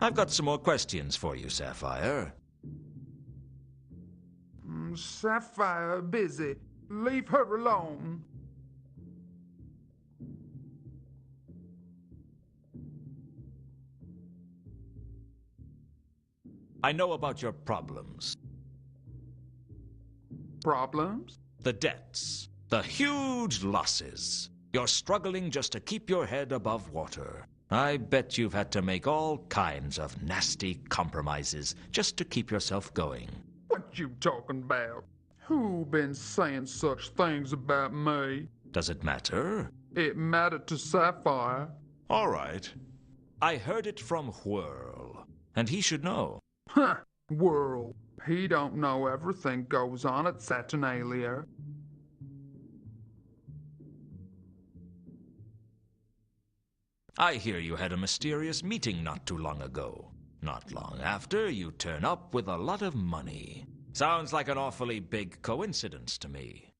I've got some more questions for you, Sapphire. Sapphire busy. Leave her alone. I know about your problems. Problems? The debts. The huge losses. You're struggling just to keep your head above water. I bet you've had to make all kinds of nasty compromises just to keep yourself going. What you talking about? Who been saying such things about me? Does it matter? It mattered to Sapphire. All right. I heard it from Whirl, and he should know. Huh, Whirl. He don't know everything goes on at Saturnalia. I hear you had a mysterious meeting not too long ago. Not long after, you turn up with a lot of money. Sounds like an awfully big coincidence to me.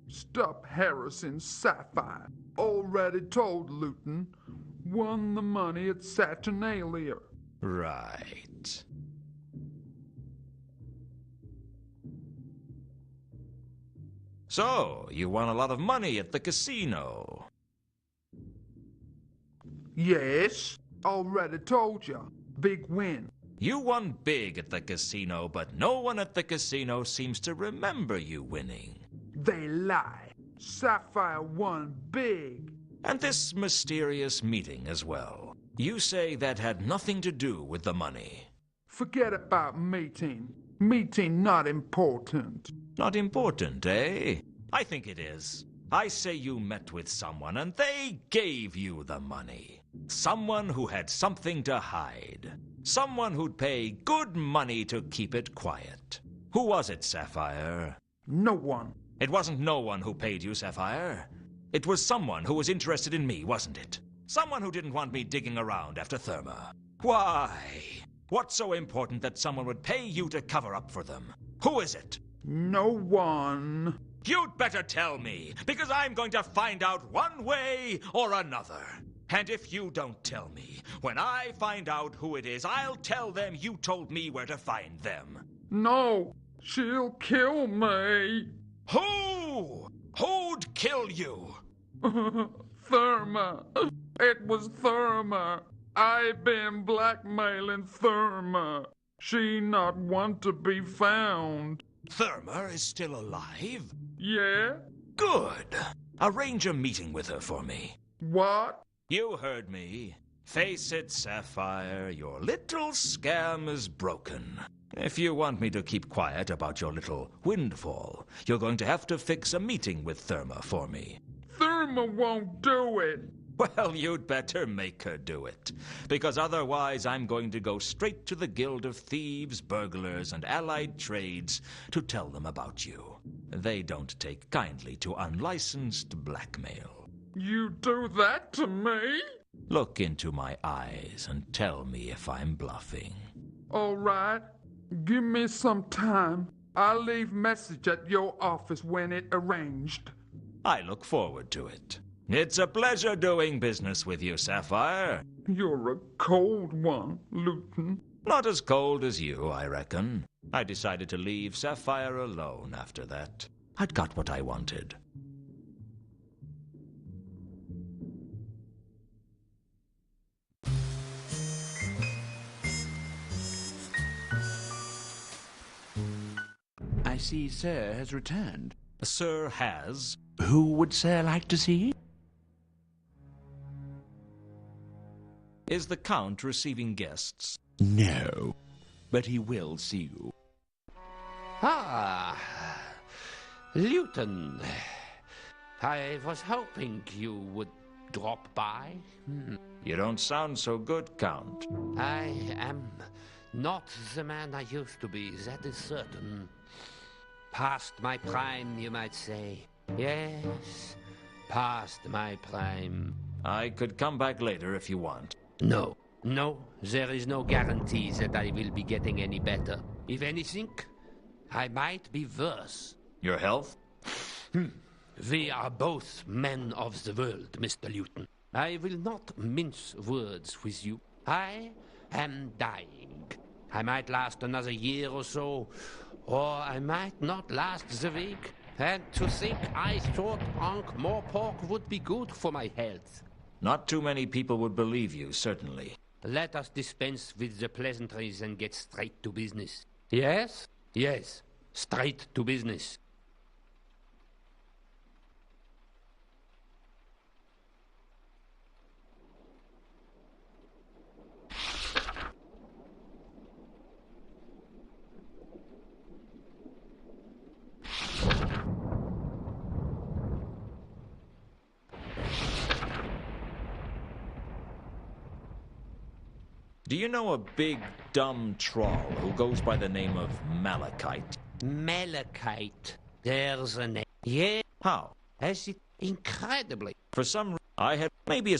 Stop harassing Sapphire. Already told Luton. Won the money at Saturnalia. Right. So, you won a lot of money at the casino. Yes, already told ya. Big win. You won big at the casino, but no one at the casino seems to remember you winning. They lie. Sapphire won big. And this mysterious meeting as well. You say that had nothing to do with the money. Forget about meeting. Meeting not important. Not important, eh? I think it is. I say you met with someone and they gave you the money. Someone who had something to hide. Someone who'd pay good money to keep it quiet. Who was it, Sapphire? No one. It wasn't no one who paid you, Sapphire. It was someone who was interested in me, wasn't it? Someone who didn't want me digging around after Therma. Why? What's so important that someone would pay you to cover up for them? Who is it? No one. You'd better tell me, because I'm going to find out one way or another. And if you don't tell me, when I find out who it is, I'll tell them you told me where to find them. No, she'll kill me. Who? Who'd kill you? Therma. It was Therma. I've been blackmailing Therma. She not want to be found. Therma is still alive? Yeah? Good. Arrange a meeting with her for me. What? You heard me. Face it, Sapphire, your little scam is broken. If you want me to keep quiet about your little windfall, you're going to have to fix a meeting with Therma for me. Therma won't do it. Well, you'd better make her do it, because otherwise I'm going to go straight to the Guild of Thieves, Burglars, and Allied Trades to tell them about you. They don't take kindly to unlicensed blackmail. You do that to me? Look into my eyes and tell me if I'm bluffing. All right. Give me some time. I'll leave message at your office when it arranged. I look forward to it. It's a pleasure doing business with you, Sapphire. You're a cold one, Luton. Not as cold as you, I reckon. I decided to leave Sapphire alone after that. I'd got what I wanted. I see Sir has returned. Sir has. Who would Sir like to see? Is the Count receiving guests? No, but he will see you. Ah, Luton. I was hoping you would drop by. You don't sound so good, Count. I am not the man I used to be, that is certain. Past my prime, you might say. Yes, past my prime. I could come back later if you want. No, there is no guarantee that I will be getting any better. If anything, I might be worse. Your health? We are both men of the world, Mr. Luton. I will not mince words with you. I am dying. I might last another year or so, or I might not last the week. And to think I thought more pork would be good for my health. Not too many people would believe you, certainly. Let us dispense with the pleasantries and get straight to business. Yes? Yes. Straight to business. Do you know a big, dumb troll who goes by the name of Malachite? Malachite. There's a name. Yeah. How? As it incredibly. For some reason, I had maybe a...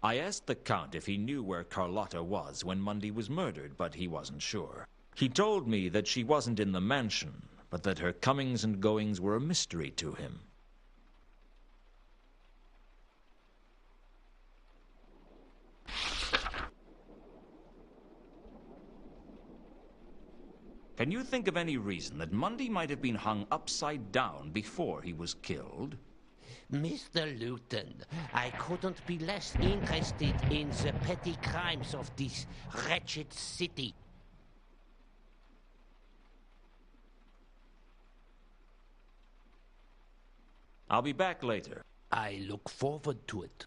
I asked the Count if he knew where Carlotta was when Mundy was murdered, but he wasn't sure. He told me that she wasn't in the mansion, but that her comings and goings were a mystery to him. Can you think of any reason that Mundy might have been hung upside down before he was killed? Mr. Luton, I couldn't be less interested in the petty crimes of this wretched city. I'll be back later. I look forward to it.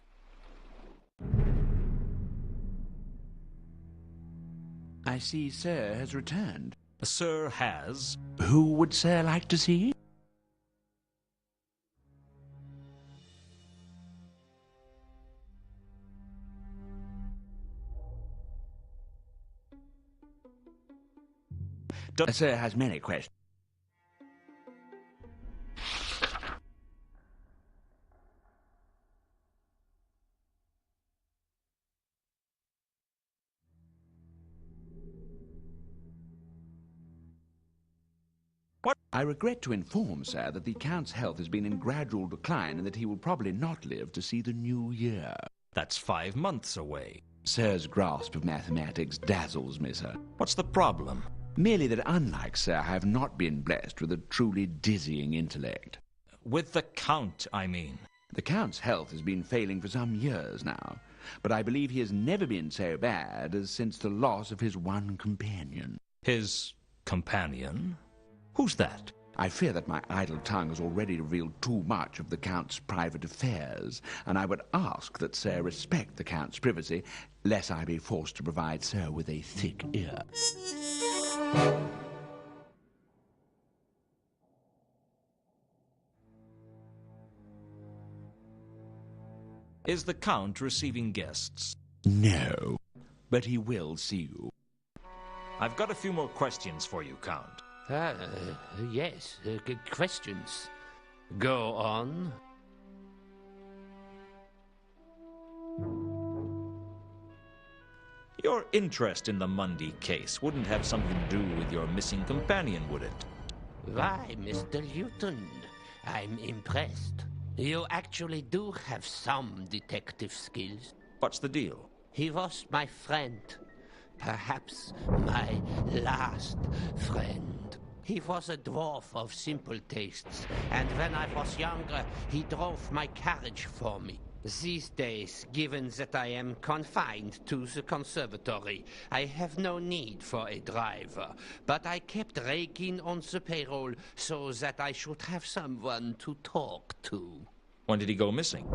I see Sir has returned. Sir has? Who would Sir like to see? Sir has many questions. What? I regret to inform, sir, that the Count's health has been in gradual decline and that he will probably not live to see the new year. That's 5 months away. Sir's grasp of mathematics dazzles me, sir. What's the problem? Merely that, unlike Sir, I have not been blessed with a truly dizzying intellect. With the Count, I mean. The Count's health has been failing for some years now, but I believe he has never been so bad as since the loss of his one companion. His companion? Who's that? I fear that my idle tongue has already revealed too much of the Count's private affairs, and I would ask that Sir respect the Count's privacy, lest I be forced to provide Sir with a thick ear. Is the Count receiving guests? No, but he will see you. I've got a few more questions for you, Count. Yes, good questions. Go on. Your interest in the Mundy case wouldn't have something to do with your missing companion, would it? Why, Mr. Luton, I'm impressed. You actually do have some detective skills. What's the deal? He was my friend. Perhaps my last friend. He was a dwarf of simple tastes, and when I was younger, he drove my carriage for me. These days, given that I am confined to the conservatory, I have no need for a driver, but I kept raking on the payroll so that I should have someone to talk to. When did he go missing?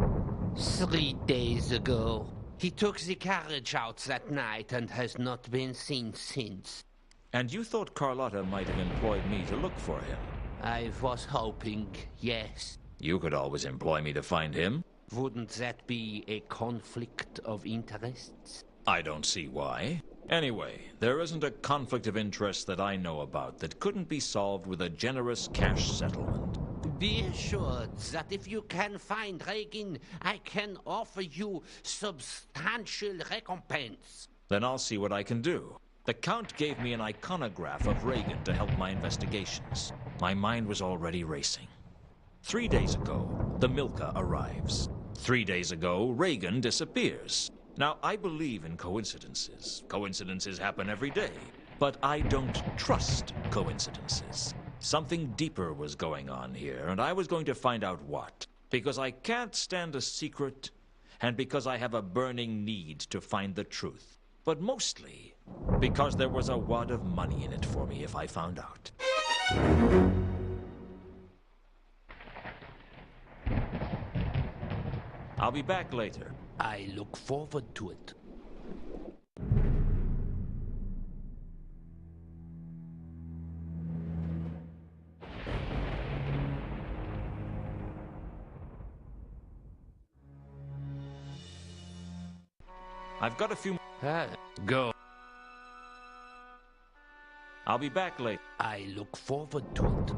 3 days ago. He took the carriage out that night and has not been seen since. And you thought Carlotta might have employed me to look for him? I was hoping, yes. You could always employ me to find him. Wouldn't that be a conflict of interests? I don't see why. Anyway, there isn't a conflict of interest that I know about that couldn't be solved with a generous cash settlement. Be assured that if you can find Reagan, I can offer you substantial recompense. Then I'll see what I can do. The Count gave me an iconograph of Reagan to help my investigations. My mind was already racing. 3 days ago, the Milka arrives. 3 days ago, Reagan disappears. Now, I believe in coincidences. Coincidences happen every day. But I don't trust coincidences. Something deeper was going on here, and I was going to find out what. Because I can't stand a secret, and because I have a burning need to find the truth. But mostly, because there was a wad of money in it for me if I found out. I'll be back later. I look forward to it. I've got a few... Go. I'll be back later. I look forward to it.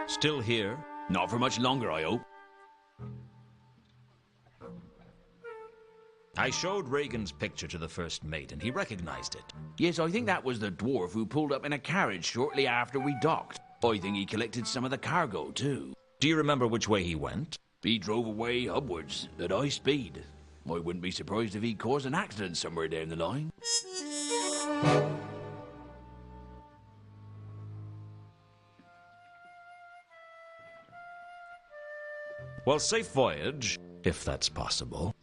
Still here? Not for much longer, I hope. I showed Reagan's picture to the first mate, and he recognized it. Yes, I think that was the dwarf who pulled up in a carriage shortly after we docked. I think he collected some of the cargo, too. Do you remember which way he went? He drove away upwards at high speed. I wouldn't be surprised if he caused an accident somewhere down the line. Well, safe voyage, if that's possible.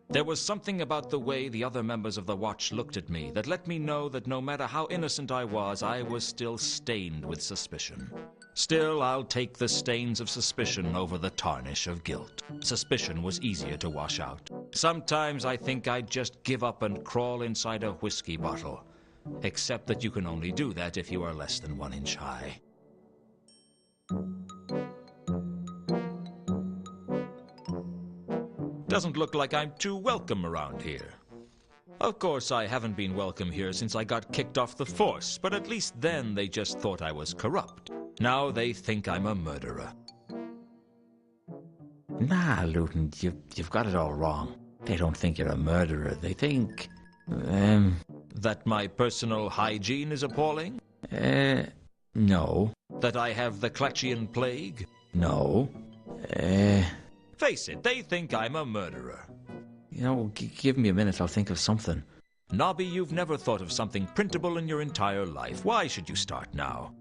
There was something about the way the other members of the watch looked at me that let me know that no matter how innocent I was still stained with suspicion. Still, I'll take the stains of suspicion over the tarnish of guilt. Suspicion was easier to wash out. Sometimes I think I'd just give up and crawl inside a whiskey bottle. Except that you can only do that if you are less than 1 inch high. Doesn't look like I'm too welcome around here. Of course, I haven't been welcome here since I got kicked off the force, but at least then they just thought I was corrupt. Now they think I'm a murderer. Nah, Luton, you've got it all wrong. They don't think you're a murderer. They think... that my personal hygiene is appalling? No. That I have the Clatchian plague? No. Face it, they think I'm a murderer. You know, give me a minute, I'll think of something. Nobby, you've never thought of something printable in your entire life. Why should you start now?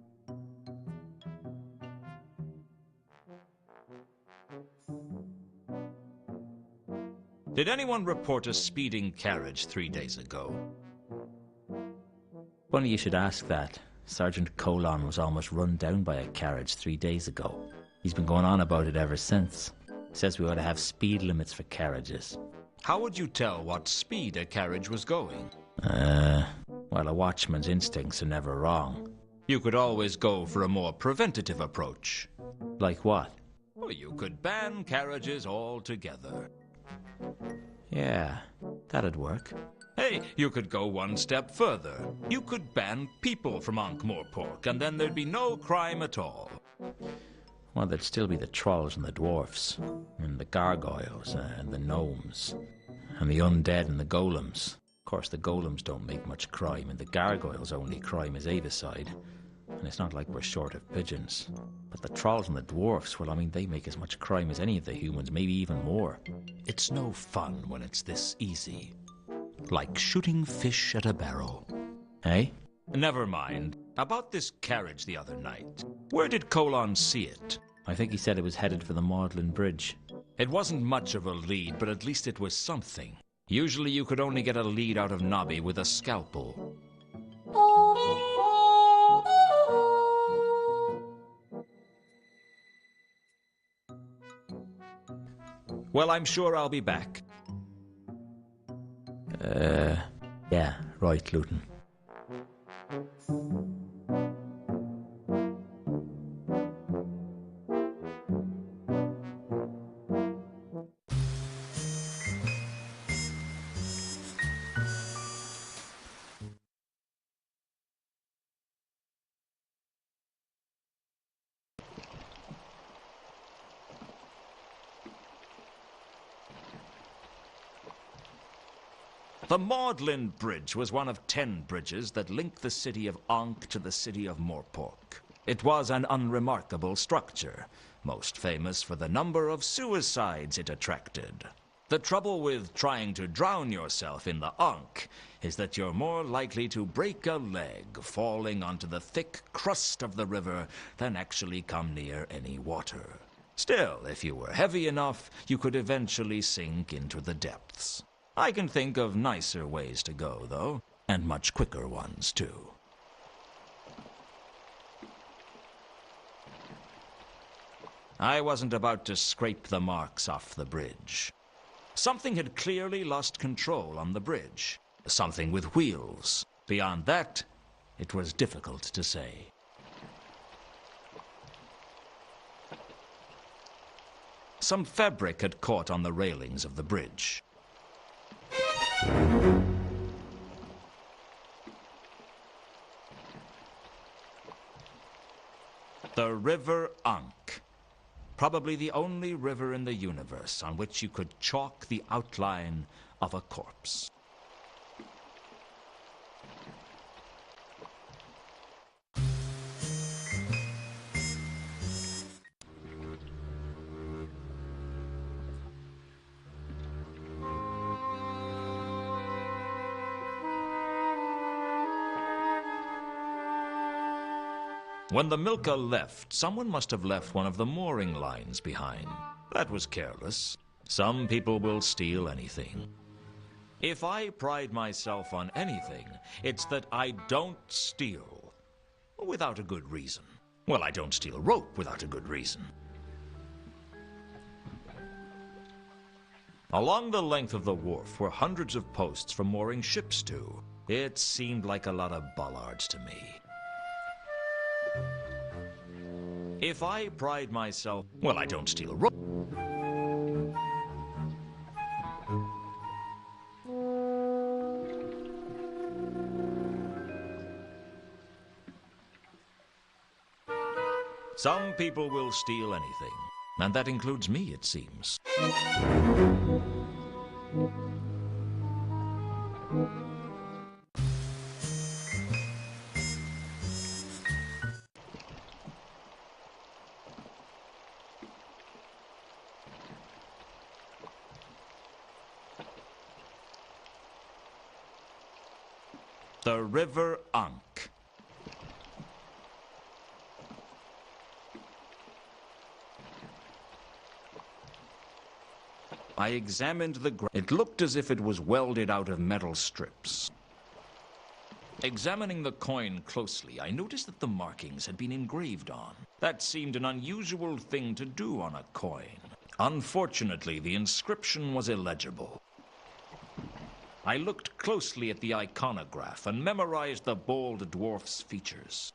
Did anyone report a speeding carriage 3 days ago? Funny you should ask that. Sergeant Colon was almost run down by a carriage 3 days ago. He's been going on about it ever since. Says we ought to have speed limits for carriages. How would you tell what speed a carriage was going? Well, a watchman's instincts are never wrong. You could always go for a more preventative approach. Like what? Well, you could ban carriages altogether. Yeah, that'd work. Hey, you could go one step further. You could ban people from Ankh-Morpork, and then there'd be no crime at all. Well, there'd still be the trolls and the dwarfs, and the gargoyles, and the gnomes, and the undead and the golems. Of course, the golems don't make much crime, and the gargoyles' only crime is avicide. And it's not like we're short of pigeons. But the trolls and the dwarfs, well, I mean, they make as much crime as any of the humans, maybe even more. It's no fun when it's this easy. Like shooting fish at a barrel. Eh? Never mind. About this carriage the other night. Where did Colon see it? I think he said it was headed for the Magdalen Bridge. It wasn't much of a lead, but at least it was something. Usually you could only get a lead out of Nobby with a scalpel. Well, I'm sure I'll be back. Yeah, right, Luton. The Magdalen Bridge was one of 10 bridges that linked the city of Ankh to the city of Morpork. It was an unremarkable structure, most famous for the number of suicides it attracted. The trouble with trying to drown yourself in the Ankh is that you're more likely to break a leg falling onto the thick crust of the river than actually come near any water. Still, if you were heavy enough, you could eventually sink into the depths. I can think of nicer ways to go, though, and much quicker ones, too. I wasn't about to scrape the marks off the bridge. Something had clearly lost control on the bridge. Something with wheels. Beyond that, it was difficult to say. Some fabric had caught on the railings of the bridge. The River Ankh. Probably the only river in the universe on which you could chalk the outline of a corpse. When the Milka left, someone must have left one of the mooring lines behind. That was careless. Some people will steal anything. If I pride myself on anything, it's that I don't steal without a good reason. Well, I don't steal rope without a good reason. Along the length of the wharf were hundreds of posts for mooring ships to. It seemed like a lot of bollards to me. If I pride myself... Well, I don't steal rope. Some people will steal anything, and that includes me, it seems. The River Ankh. I examined the ground. It looked as if it was welded out of metal strips. Examining the coin closely, I noticed that the markings had been engraved on. That seemed an unusual thing to do on a coin. Unfortunately, the inscription was illegible. I looked closely at the iconograph and memorized the bold dwarf's features.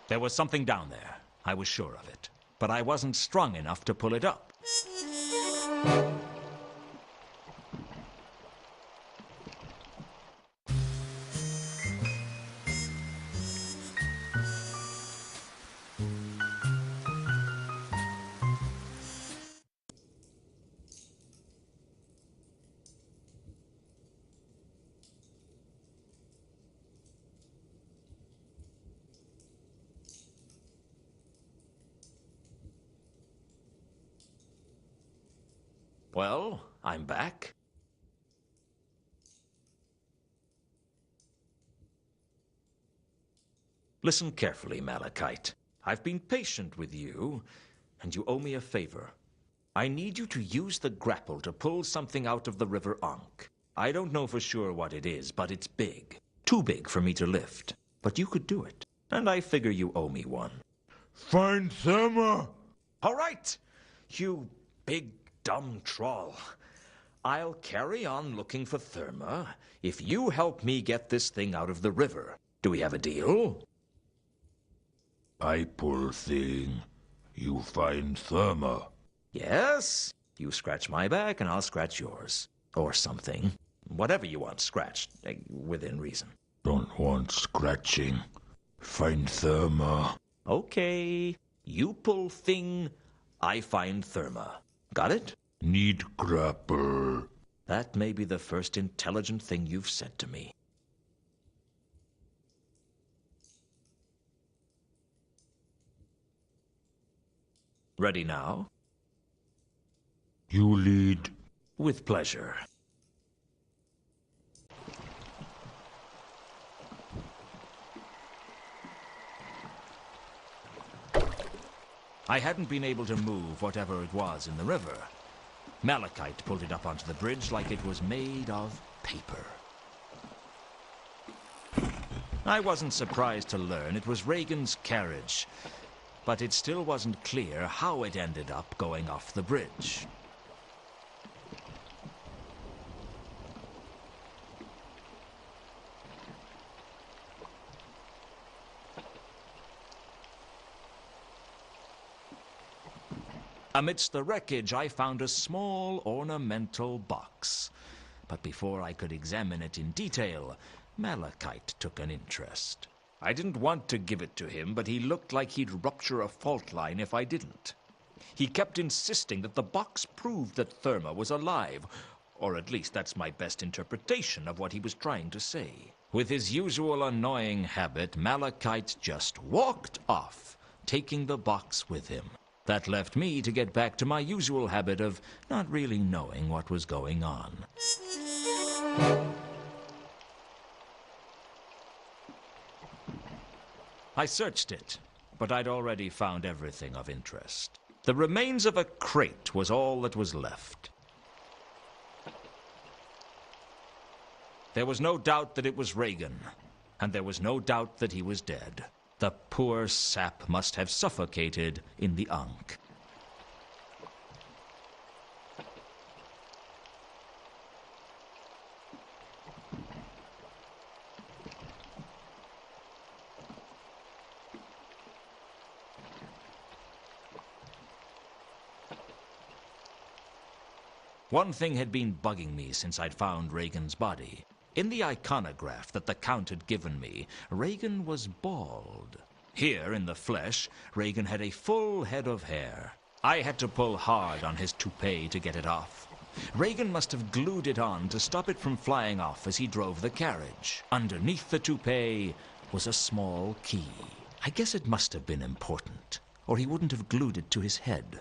There was something down there. I was sure of it. But I wasn't strong enough to pull it up. Well, I'm back. Listen carefully, Malachite. I've been patient with you, and you owe me a favor. I need you to use the grapple to pull something out of the River Ankh. I don't know for sure what it is, but it's big. Too big for me to lift. But you could do it, and I figure you owe me one. Find Therma! All right, you big dumb troll. I'll carry on looking for Therma if you help me get this thing out of the river. Do we have a deal? I pull thing. You find Therma. Yes. You scratch my back and I'll scratch yours. Or something. Whatever you want scratched, within reason. Don't want scratching. Find Therma. Okay. You pull thing, I find Therma. Got it? Need grapple. That may be the first intelligent thing you've said to me. Ready now? You lead. With pleasure. I hadn't been able to move whatever it was in the river. Malachite pulled it up onto the bridge like it was made of paper. I wasn't surprised to learn it was Reagan's carriage, but it still wasn't clear how it ended up going off the bridge. Amidst the wreckage, I found a small ornamental box. But before I could examine it in detail, Malachite took an interest. I didn't want to give it to him, but he looked like he'd rupture a fault line if I didn't. He kept insisting that the box proved that Therma was alive, or at least that's my best interpretation of what he was trying to say. With his usual annoying habit, Malachite just walked off, taking the box with him. That left me to get back to my usual habit of not really knowing what was going on. I searched it, but I'd already found everything of interest. The remains of a crate was all that was left. There was no doubt that it was Reagan, and there was no doubt that he was dead. The poor sap must have suffocated in the Ankh. One thing had been bugging me since I'd found Reagan's body. In the iconograph that the Count had given me, Reagan was bald. Here, in the flesh, Reagan had a full head of hair. I had to pull hard on his toupee to get it off. Reagan must have glued it on to stop it from flying off as he drove the carriage. Underneath the toupee was a small key. I guess it must have been important, or he wouldn't have glued it to his head.